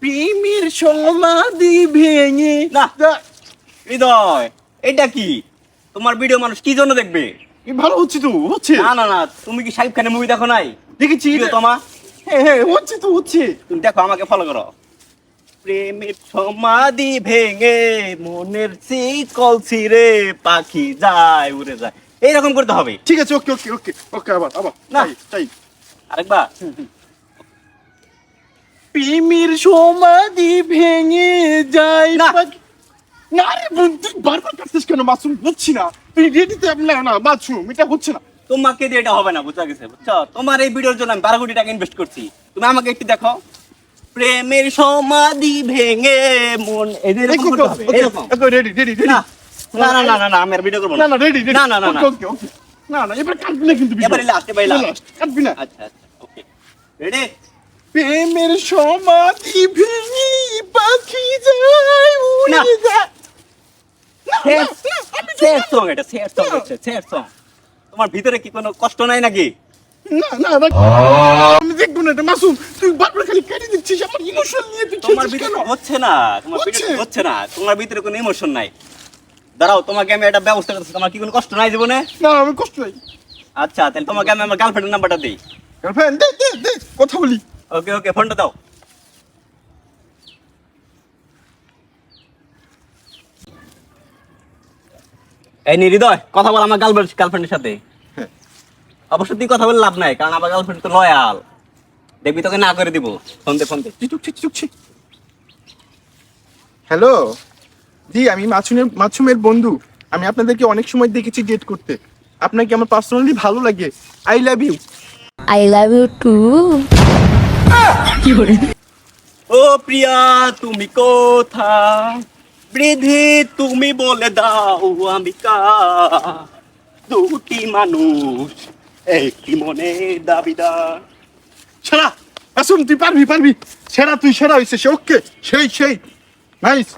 প্রেমের সমাধি ভেঙে না হৃদয়, এটা কি? তোমার ভিডিও মানুষ কি জন্য দেখবে? ভালো হচ্ছে তো হচ্ছে। না না না, তুমি কি শাকিব খানের মুভি দেখো নাই? দেখেছি তোমা হ্যাঁ হ্যাঁ হচ্ছে তো হচ্ছে। তুমি দেখো, আমাকে ফলো করো। প্রেমের সমাধি ভেঙে মনের সেই কলসিরে পাখি যায় উড়ে যায়, এইরকম করতে হবে। ঠিক আছে, ওকে ওকে ওকে ওকে, আবার আবার না। চাই। আরেকবার। প্রেমের সমাধি ভেঙে যায় না। না রে বন্ধু, বারবার কাটছিস কেন? মাসুম বুঝছি না, তুই রেডিতে না মাসুম, এটা হচ্ছে না। তোমাকে দিয়ে এটা হবে না, বুঝা গেছে? বুঝছো? তোমার এই ভিডিওর জন্য আমি 12 কোটি টাকা ইনভেস্ট করছি। তুমি আমাকে একটু দেখো। প্রেমের সমাধি ভেঙে মন, এই যে এরকম করতে হবে, এরকম। Ready ready ready. না না না না না না, আমি আর ভিডিও করব না না। না রেডি রেডি। না না না না, ওকে ওকে না না, এবার কাটবি না কিন্তু। এবারে লাস্ট, এবারে লাস্ট। কাটবি না। আচ্ছা আচ্ছা, ওকে রেডি। প্রেমের সমাধি ভেঙে পাখি যায় না। উড়ে যায়। স্যাড সং, এটা স্যাড সং হচ্ছে, স্যাড সং। তোমার ভিতরে কি কোনো কষ্ট নাই নাকি? না না আমি দেখবো না এটা মাসুম, তুই বারবার খালি কেটে দিচ্ছিস আমার ইমোশন নিয়ে, তুই তোমার খেলছিস ভিতরে কেন? হচ্ছে না, তোমার ভিতরে হচ্ছে না, তোমার ভিতরে কোনো ইমোশন নাই। দাঁড়াও, তোমাকে আমি একটা ব্যবস্থা করতেছি। তোমার কি কোনো কষ্ট নাই জীবনে? না আমি কষ্ট নাই। আচ্ছা, তাহলে তোমাকে আমি আমার গার্লফ্রেন্ডের নাম্বারটা দিই। গার্লফ্রেন্ড দে দে দে, কথা বলি। ওকে ওকে, ফোনটা দাও। এই নি হৃদয়, কথা বল আমার গার্লফ্রেন্ডের সাথে। হ্যাঁ। অবশ্য তুই কথা বলে লাভ নাই, কারণ আমার গার্লফ্রেন্ড তো লয়াল। দেখবি তোকে না করে দিব। ফোন দে, ফোন দে। হ্যালো জি, আমি মাসুমের বন্ধু। আমি আপনাদেরকে অনেক সময় দেখেছি ডেট করতে। আপনাকে আমার পার্সোনালি ভালো লাগে। I love you. I love you too. ও প্রিয়া, তুমি কোথায়? বৃদ্ধি তুমি বলে দাও আমি কার? দুটি মানুষ একটি মনে দাবিদার। সেরা মাসুম, তুই পারবি পারবি। সেরা, তুই সেরা হয়েছে সে। ওকে, সেই সেই নাইস।